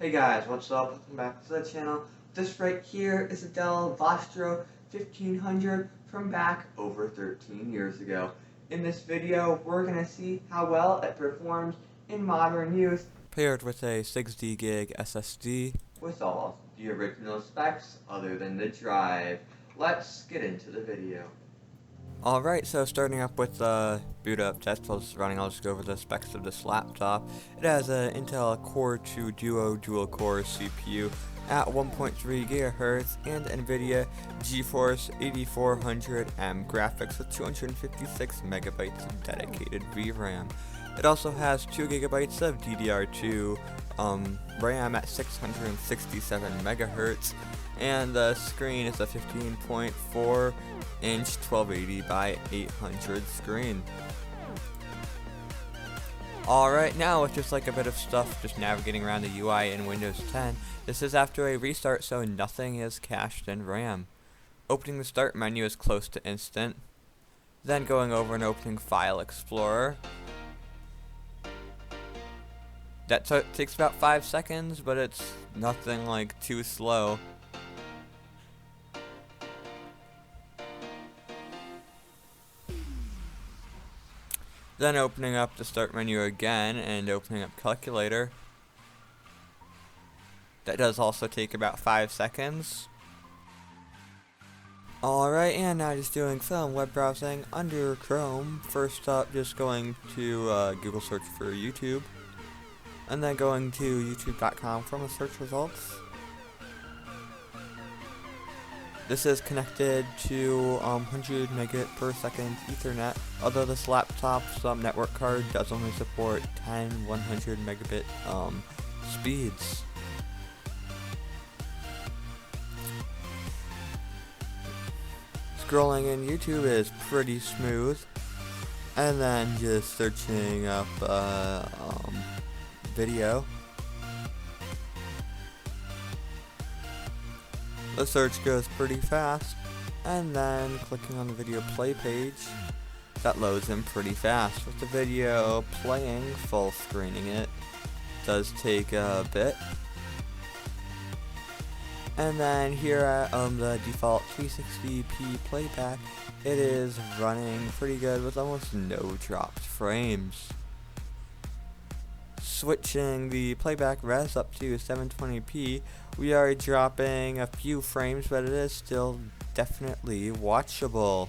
Hey guys, what's up? Welcome back to the channel. This right here is a Dell Vostro 1500 from back over 13 years ago. In this video, we're going to see how well it performs in modern use paired with a 60 gig SSD with all the original specs other than the drive. Let's get into the video. Alright, so starting up with the boot up test while it's running, I'll just go over the specs of this laptop. It has an Intel Core 2 Duo dual core CPU at 1.3 GHz and NVIDIA GeForce 8400M graphics with 256 megabytes of dedicated VRAM. It also has 2 gigabytes of DDR2 RAM at 667 megahertz, and the screen is a 15.4 inch 1280 by 800 screen. Alright, now with just like a bit of stuff just navigating around the UI in Windows 10, this is after a restart, so nothing is cached in RAM. Opening the start menu is close to instant, then going over and opening File Explorer. That takes about 5 seconds, but it's nothing like too slow. Then opening up the start menu again and opening up Calculator. That does also take about 5 seconds. Alright, and now just doing some web browsing under Chrome. First up, just going to Google search for YouTube, and then going to youtube.com from the search results. This is connected to 100 megabit per second Ethernet, although this laptop's network card does only support 10 100 megabit speeds. Scrolling in YouTube is pretty smooth, and then just searching up video. The search goes pretty fast, and then clicking on the video play page, that loads in pretty fast. With the video playing, full screening it does take a bit. And then here at the default 360p playback, it is running pretty good with almost no dropped frames. Switching the playback res up to 720p, we are dropping a few frames, but it is still definitely watchable.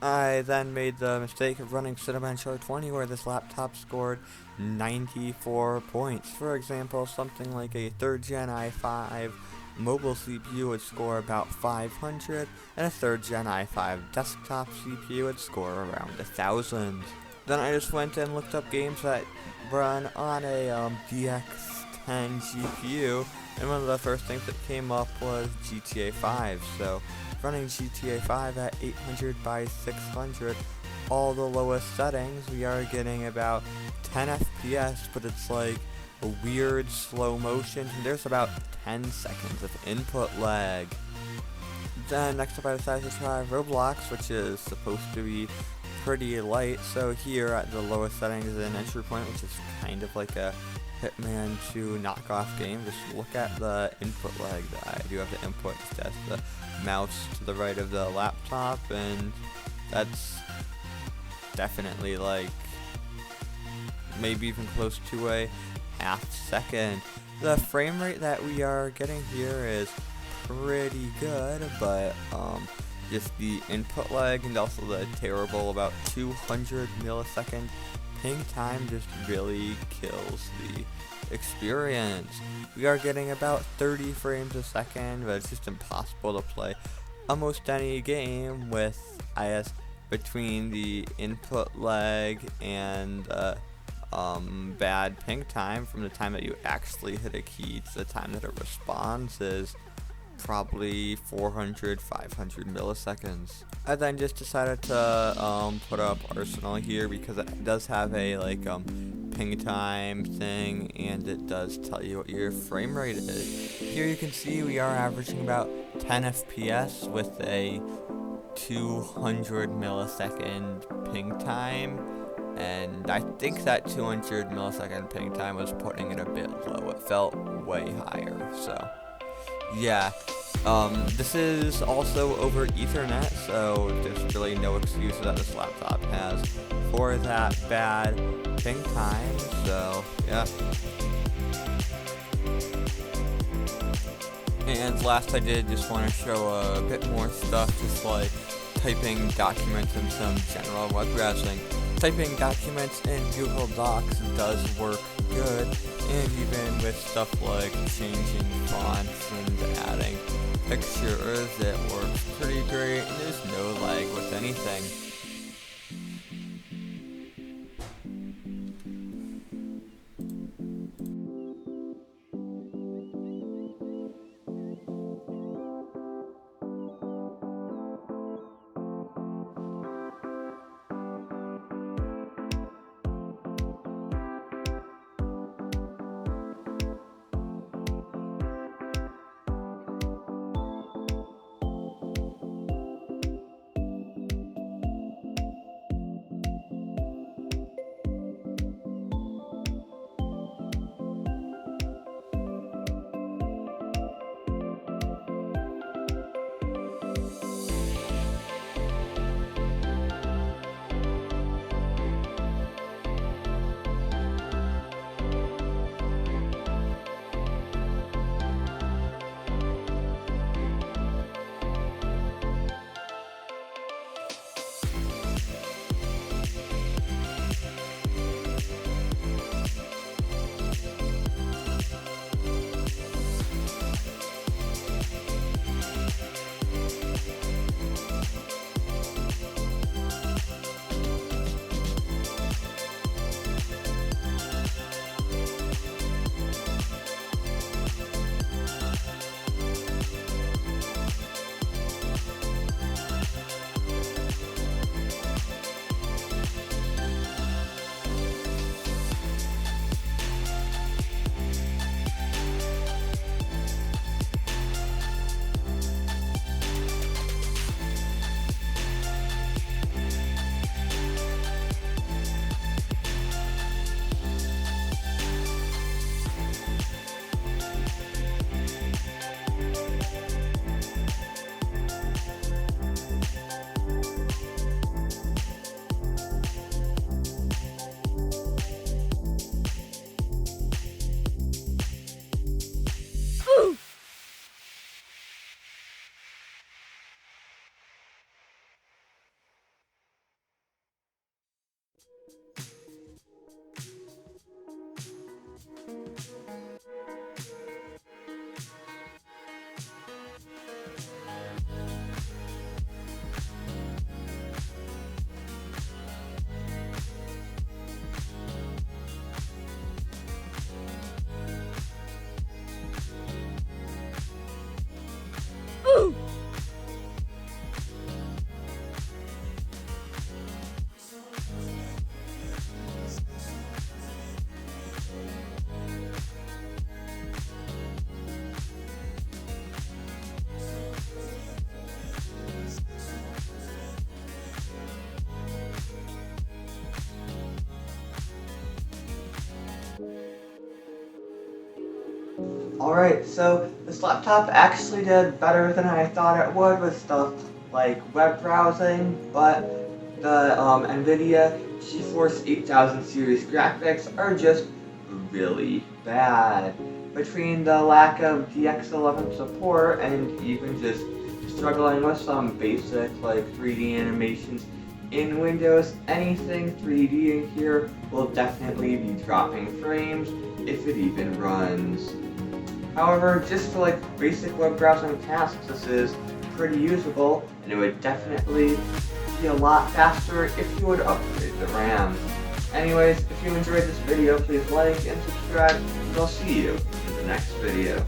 I then made the mistake of running Cinebench R20, where this laptop scored 94 points. For example, something like a 3rd Gen i5 mobile CPU would score about 500, and a 3rd Gen i5 desktop CPU would score around 1000. Then I just went and looked up games that run on a DX10 GPU, and one of the first things that came up was GTA 5. So running GTA 5 at 800 by 600, all the lowest settings, we are getting about 10 FPS, but it's like a weird slow motion. There's about 10 seconds of input lag. Then next up I decided to try Roblox, which is supposed to be pretty light. So here at the lowest settings is an entry point, which is kind of like a Hitman 2 knockoff game. Just look at the input lag that I do have to input just as the mouse to the right of the laptop, and that's definitely like maybe even close to a half second. The frame rate that we are getting here is pretty good, but just the input lag and also the terrible about 200 millisecond ping time just really kills the experience. We are getting about 30 frames a second, but it's just impossible to play almost any game with, I guess, between the input lag and bad ping time. From the time that you actually hit a key to the time that it responds is probably 400, 500 milliseconds. I then just decided to put up Arsenal here because it does have a ping time thing, and it does tell you what your frame rate is. Here you can see we are averaging about 10 FPS with a 200 millisecond ping time, and I think that 200 millisecond ping time was putting it a bit low. It felt way higher, so yeah. This is also over Ethernet, so there's really no excuse that this laptop has for that bad ping time, so yeah. And last I did just want to show a bit more stuff, just like typing documents and some general web browsing. Typing documents in Google Docs does work good, and even with stuff like changing fonts and adding pictures, it works pretty great, and there's no lag with anything. Alright, so this laptop actually did better than I thought it would with stuff like web browsing, but the NVIDIA GeForce 8000 series graphics are just really bad. Between the lack of DX11 support and even just struggling with some basic like 3D animations in Windows, anything 3D in here will definitely be dropping frames if it even runs. However, just for like basic web browsing tasks, this is pretty usable, and it would definitely be a lot faster if you would upgrade the RAM. Anyways, if you enjoyed this video, please like and subscribe, and I'll see you in the next video.